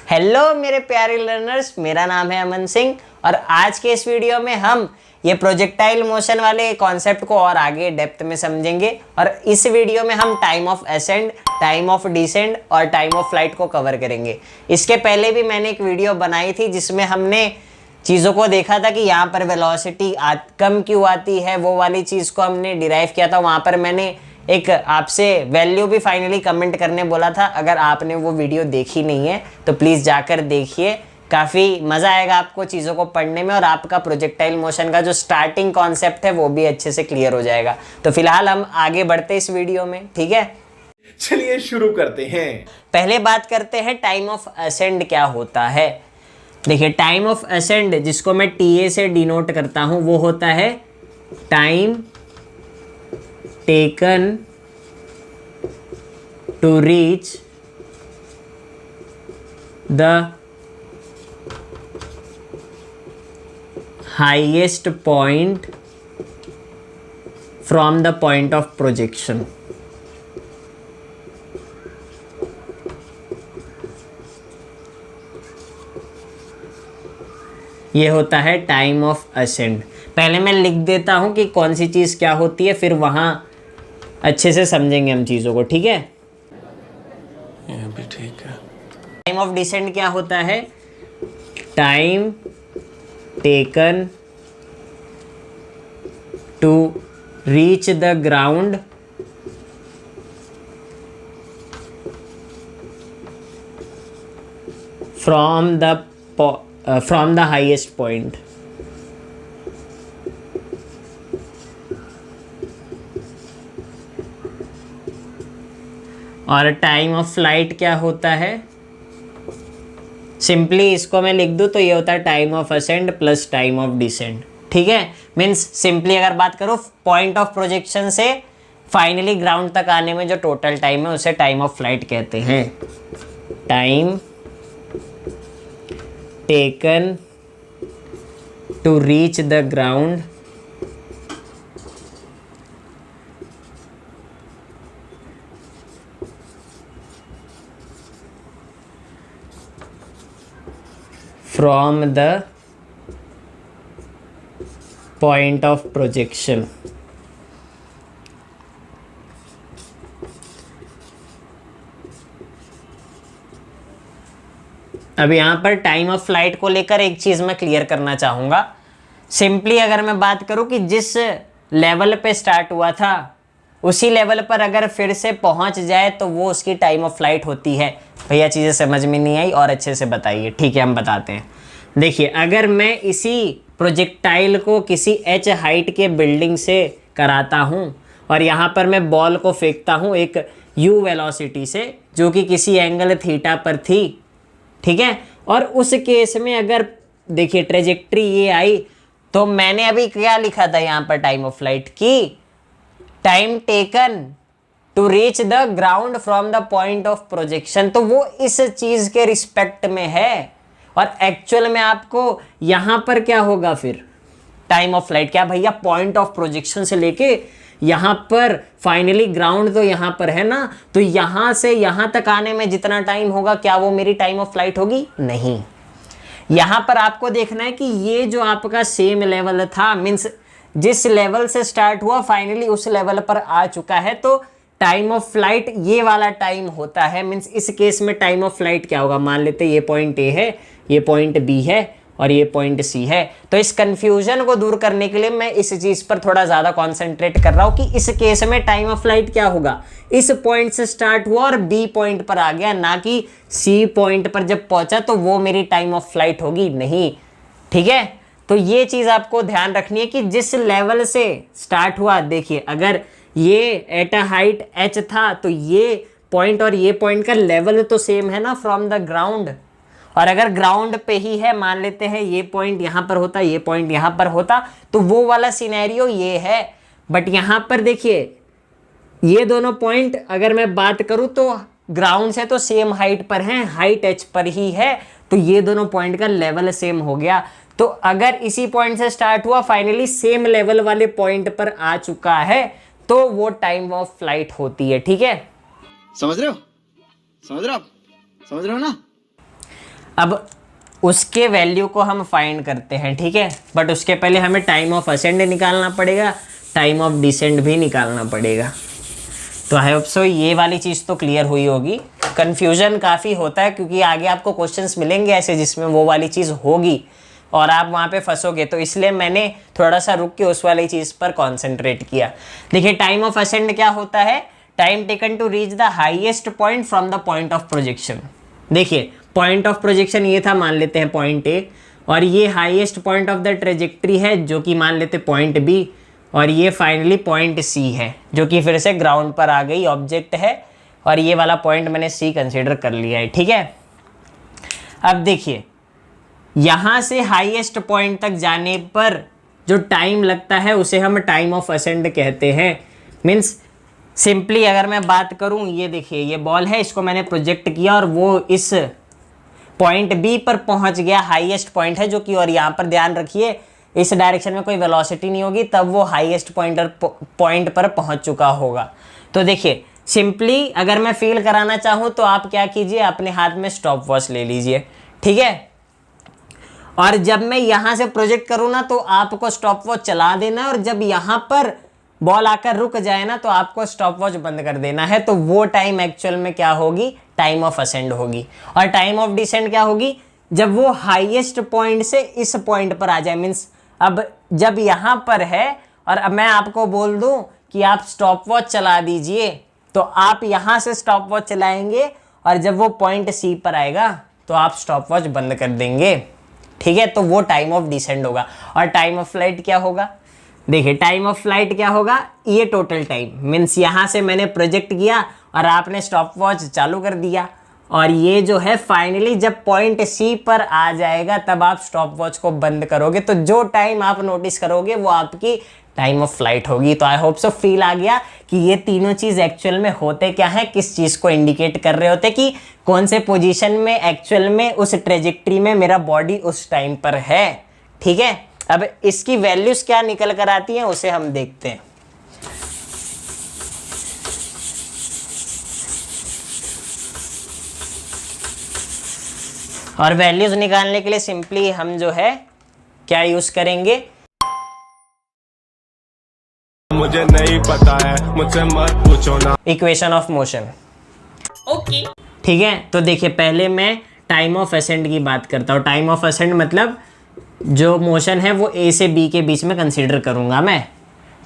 Hello मेरे प्यारे learners, मेरा नाम है अमन सिंह और आज के इस वीडियो में हम ये प्रोजेक्टाइल मोशन वाले कॉन्सेप्ट को और आगे डेप्थ में समझेंगे। और इस वीडियो में हम time of ascend, time of descend और टाइम ऑफ फ्लाइट को कवर करेंगे। इसके पहले भी मैंने एक वीडियो बनाई थी जिसमें हमने चीज़ों को देखा था कि यहाँ पर वेलोसिटी कम क्यों आती है, वो वाली चीज़ को हमने डिराइव किया था। वहाँ पर मैंने एक आपसे वैल्यू भी फाइनली कमेंट करने बोला था। अगर आपने वो वीडियो देखी नहीं है तो प्लीज़ जाकर देखिए, काफ़ी मज़ा आएगा आपको चीज़ों को पढ़ने में और आपका प्रोजेक्टाइल मोशन का जो स्टार्टिंग कॉन्सेप्ट है वो भी अच्छे से क्लियर हो जाएगा। तो फिलहाल हम आगे बढ़ते हैं इस वीडियो में, ठीक है। चलिए शुरू करते हैं। पहले बात करते हैं टाइम ऑफ असेंड क्या होता है। देखिए, टाइम ऑफ असेंड जिसको मैं TA से डिनोट करता हूँ वो होता है time taken to reach the highest point from the point of projection. ये होता है टाइम ऑफ असेंड। पहले मैं लिख देता हूं कि कौन सी चीज़ क्या होती है, फिर वहां अच्छे से समझेंगे हम चीज़ों को, ठीक है। ये भी ठीक है। टाइम ऑफ डिसेंड क्या होता है? Time taken to reach the ground from the highest point. और टाइम ऑफ फ्लाइट क्या होता है? सिंपली इसको मैं लिख दूं तो ये होता है time of ascend plus time of descend, ठीक है। मीन्स सिंपली अगर बात करो पॉइंट ऑफ प्रोजेक्शन से फाइनली ग्राउंड तक आने में जो टोटल टाइम है उसे टाइम ऑफ फ्लाइट कहते हैं। Time taken to reach the ground from the point of projection। अब यहाँ पर टाइम ऑफ फ्लाइट को लेकर एक चीज़ मैं क्लियर करना चाहूँगा। सिंपली अगर मैं बात करूँ कि जिस लेवल पे स्टार्ट हुआ था उसी लेवल पर अगर फिर से पहुँच जाए तो वो उसकी टाइम ऑफ फ्लाइट होती है। भैया चीज़ें समझ में नहीं आई और अच्छे से बताइए, ठीक है, हम बताते हैं। देखिए, अगर मैं इसी प्रोजेक्टाइल को किसी h हाइट के बिल्डिंग से कराता हूँ और यहाँ पर मैं बॉल को फेंकता हूँ एक u वेलोसिटी से जो कि किसी एंगल थीटा पर थी, ठीक है। और उस केस में अगर देखिए ट्रेजेक्ट्री ये आई तो मैंने अभी क्या लिखा था यहाँ पर टाइम ऑफ फ्लाइट की time taken to reach the ground from the point of projection, तो वो इस चीज़ के रिस्पेक्ट में है। और एक्चुअल में आपको यहाँ पर क्या होगा फिर टाइम ऑफ फ्लाइट क्या भैया, पॉइंट ऑफ प्रोजेक्शन से लेके यहाँ पर फाइनली ग्राउंड तो यहाँ पर है ना, तो यहाँ से यहाँ तक आने में जितना टाइम होगा क्या वो मेरी टाइम ऑफ फ्लाइट होगी? नहीं। यहाँ पर आपको देखना है कि ये जो आपका सेम लेवल था, मीन्स जिस लेवल से स्टार्ट हुआ फाइनली उस लेवल पर आ चुका है, तो टाइम ऑफ फ्लाइट ये वाला टाइम होता है। मीन्स इस केस में टाइम ऑफ फ्लाइट क्या होगा? मान लेते ये पॉइंट A है, ये पॉइंट B है और ये पॉइंट C है। तो इस कंफ्यूजन को दूर करने के लिए मैं इस चीज़ पर थोड़ा ज़्यादा कॉन्सेंट्रेट कर रहा हूँ कि इस केस में टाइम ऑफ फ्लाइट क्या होगा, इस पॉइंट से स्टार्ट हुआ और B पॉइंट पर आ गया, ना कि C पॉइंट पर जब पहुँचा तो वो मेरी टाइम ऑफ फ्लाइट होगी, नहीं, ठीक है। तो ये चीज़ आपको ध्यान रखनी है कि जिस लेवल से स्टार्ट हुआ, देखिए अगर ये एट अ हाइट h था तो ये पॉइंट और ये पॉइंट का लेवल तो सेम है ना फ्रॉम द ग्राउंड। और अगर ग्राउंड पे ही है, मान लेते हैं ये पॉइंट यहाँ पर होता, ये पॉइंट यहाँ पर होता, तो वो वाला सिनेरियो ये है। बट यहाँ पर देखिए ये दोनों पॉइंट अगर मैं बात करूँ तो ग्राउंड से तो सेम हाइट पर हैं, हाइट h पर ही है, तो ये दोनों पॉइंट का लेवल सेम हो गया। तो अगर इसी पॉइंट से स्टार्ट हुआ फाइनली सेम लेवल वाले पॉइंट पर आ चुका है तो वो टाइम ऑफ फ्लाइट होती है। ठीक है, समझ रहे हो? समझ रहे हो आप? समझ रहे हो ना? अब उसके वैल्यू को हम फाइंड करते हैं, ठीक है। बट उसके पहले हमें टाइम ऑफ असेंड निकालना पड़ेगा, टाइम ऑफ डिसेंड भी निकालना पड़ेगा। तो आई होप सो ये वाली चीज़ तो क्लियर हुई होगी। कन्फ्यूजन काफ़ी होता है क्योंकि आगे आपको क्वेश्चंस मिलेंगे ऐसे जिसमें वो वाली चीज़ होगी और आप वहाँ पे फंसोगे, तो इसलिए मैंने थोड़ा सा रुक के उस वाली चीज़ पर कॉन्सेंट्रेट किया। देखिए टाइम ऑफ असेंड क्या होता है, time taken to reach the highest point from the point of projection. देखिए पॉइंट ऑफ प्रोजेक्शन ये था, मान लेते हैं पॉइंट ए, और ये highest point of the trajectory है जो कि मान लेते पॉइंट बी, और ये फाइनली पॉइंट सी है जो कि फिर से ग्राउंड पर आ गई ऑब्जेक्ट है, और ये वाला पॉइंट मैंने सी कंसीडर कर लिया है, ठीक है। अब देखिए यहाँ से हाईएस्ट पॉइंट तक जाने पर जो टाइम लगता है उसे हम टाइम ऑफ असेंड कहते हैं। मीन्स सिंपली अगर मैं बात करूँ, ये देखिए ये बॉल है, इसको मैंने प्रोजेक्ट किया और वो इस पॉइंट बी पर पहुंच गया, हाईएस्ट पॉइंट है जो कि, और यहाँ पर ध्यान रखिए इस डायरेक्शन में कोई वेलोसिटी नहीं होगी, तब वो हाईएस्ट पॉइंट पर पहुंच चुका होगा। तो देखिए सिंपली अगर मैं फील कराना चाहूँ तो आप क्या कीजिए, अपने हाथ में स्टॉप वॉच ले लीजिए, ठीक है। और जब मैं यहाँ से प्रोजेक्ट करूँ ना तो आपको स्टॉप वॉच चला देना है, और जब यहाँ पर बॉल आकर रुक जाए ना तो आपको स्टॉप वॉच बंद कर देना है। तो वो टाइम एक्चुअल में क्या होगी, टाइम ऑफ असेंड होगी। और टाइम ऑफ डिसेंड क्या होगी, जब वो हाईएस्ट पॉइंट से इस पॉइंट पर आ जाए। मीन्स अब जब यहाँ पर है और अब मैं आपको बोल दूं कि आप स्टॉप वॉच चला दीजिए, तो आप यहाँ से स्टॉप वॉच चलाएंगे और जब वो पॉइंट सी पर आएगा तो आप स्टॉप वॉच बंद कर देंगे, ठीक है। तो वो टाइम ऑफ डिसेंड होगा। और टाइम ऑफ फ्लाइट क्या होगा, देखिए टाइम ऑफ फ्लाइट क्या होगा, ये टोटल टाइम। मीन्स यहाँ से मैंने प्रोजेक्ट किया और आपने स्टॉप वॉच चालू कर दिया, और ये जो है फाइनली जब पॉइंट सी पर आ जाएगा तब आप स्टॉप वॉच को बंद करोगे। तो जो टाइम आप नोटिस करोगे वो आपकी टाइम ऑफ फ्लाइट होगी। तो आई होप सो फील आ गया कि ये तीनों चीज़ एक्चुअल में होते क्या है, किस चीज़ को इंडिकेट कर रहे होते, कि कौन से पोजीशन में एक्चुअल में उस ट्रेजेक्ट्री में मेरा बॉडी उस टाइम पर है, ठीक है। अब इसकी वैल्यूज क्या निकल कर आती हैं उसे हम देखते हैं। और वैल्यूज निकालने के लिए सिंपली हम जो है क्या यूज करेंगे, मुझे नहीं पता है, मुझसे मत पूछो ना, इक्वेशन ऑफ मोशन। ओके ठीक है, तो देखिए पहले मैं टाइम ऑफ असेंड की बात करता हूँ। टाइम ऑफ असेंड मतलब जो मोशन है वो ए से बी के बीच में कंसीडर करूंगा मैं,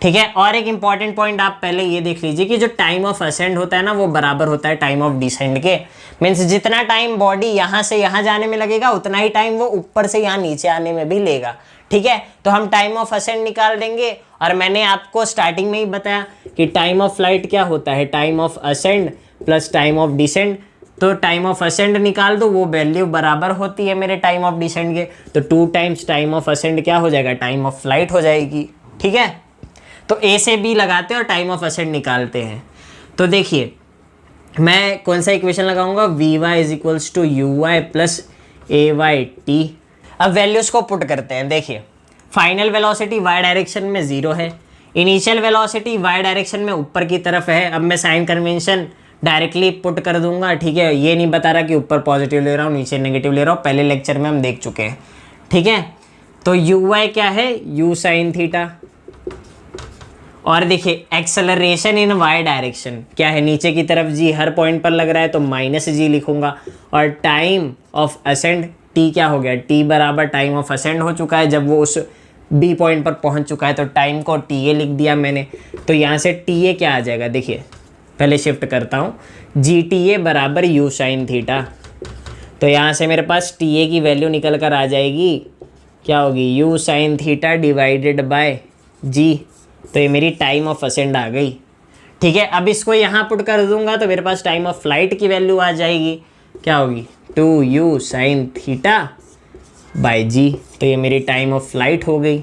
ठीक है। और एक इंपॉर्टेंट पॉइंट आप पहले ये देख लीजिए कि जो टाइम ऑफ असेंड होता है ना वो बराबर होता है टाइम ऑफ डिसेंड के। मीन्स जितना टाइम बॉडी यहाँ से यहाँ जाने में लगेगा उतना ही टाइम वो ऊपर से यहाँ नीचे आने में भी लेगा, ठीक है। तो हम टाइम ऑफ असेंड निकाल देंगे, और मैंने आपको स्टार्टिंग में ही बताया कि टाइम ऑफ फ्लाइट क्या होता है, time of ascend plus time of descend. तो टाइम ऑफ असेंड निकाल दो, वो वैल्यू बराबर होती है मेरे टाइम ऑफ डिसेंड के। तो 2 टाइम्स टाइम ऑफ असेंड क्या हो जाएगा, टाइम ऑफ फ्लाइट हो जाएगी, ठीक है। तो ए से बी लगाते हैं और टाइम ऑफ असेंड निकालते हैं। तो देखिए मैं कौन सा इक्वेशन लगाऊंगा, v y is equals to u y plus a y t. अब वैल्यूज को पुट करते हैं। देखिए फाइनल वेलोसिटी वाई डायरेक्शन में 0 है, इनिशियल वेलोसिटी वाई डायरेक्शन में ऊपर की तरफ है। अब मैं साइन कन्वेंशन डायरेक्टली पुट कर दूंगा, ठीक है। ये नहीं बता रहा कि ऊपर पॉजिटिव ले रहा हूँ नीचे नेगेटिव ले रहा हूँ, पहले लेक्चर में हम देख चुके हैं, ठीक है। तो यू वाई क्या है, यू साइन थीटा। और देखिए एक्सेलरेशन इन वाई डायरेक्शन क्या है, नीचे की तरफ जी हर पॉइंट पर लग रहा है तो माइनस जी लिखूंगा। और टाइम ऑफ असेंड टी क्या हो गया, टी बराबर टाइम ऑफ असेंड हो चुका है जब वो उस बी पॉइंट पर पहुंच चुका है, तो टाइम को टी ए लिख दिया मैंने। तो यहाँ से टी ए क्या आ जाएगा, देखिए पहले शिफ्ट करता हूँ, जी टी ए बराबर यू साइन थीटा। तो यहाँ से मेरे पास टी ए की वैल्यू निकल कर आ जाएगी, क्या होगी, u sine theta divided by g. तो ये मेरी टाइम ऑफ असेंड आ गई, ठीक है। अब इसको यहाँ पुट कर दूंगा तो मेरे पास टाइम ऑफ फ्लाइट की वैल्यू आ जाएगी, क्या होगी, 2u sine theta by g. तो ये मेरी टाइम ऑफ फ्लाइट हो गई,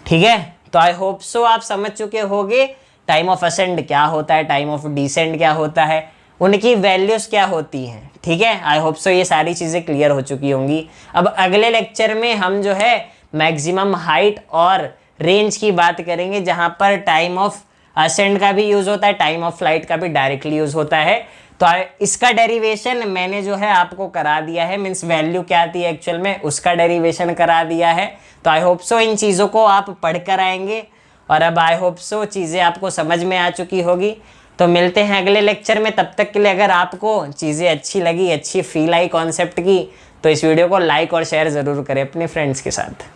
ठीक है। तो आई होप सो आप समझ चुके होंगे टाइम ऑफ असेंड क्या होता है, टाइम ऑफ डिसेंड क्या होता है, उनकी वैल्यूज क्या होती हैं, ठीक है। आई होप सो ये सारी चीज़ें क्लियर हो चुकी होंगी। अब अगले लेक्चर में हम जो है मैक्सिमम हाइट और रेंज की बात करेंगे, जहाँ पर टाइम ऑफ असेंड का भी यूज़ होता है, टाइम ऑफ फ्लाइट का भी डायरेक्टली यूज़ होता है। तो इसका डेरिवेशन मैंने जो है आपको करा दिया है, मीन्स वैल्यू क्या आती है एक्चुअल में उसका डेरिवेशन करा दिया है। तो आई होप सो इन चीज़ों को आप पढ़ कर आएंगे और अब आई होप सो चीज़ें आपको समझ में आ चुकी होगी। तो मिलते हैं अगले लेक्चर में, तब तक के लिए अगर आपको चीज़ें अच्छी लगी, अच्छी फील आई कॉन्सेप्ट की, तो इस वीडियो को लाइक और शेयर ज़रूर करें अपने फ्रेंड्स के साथ।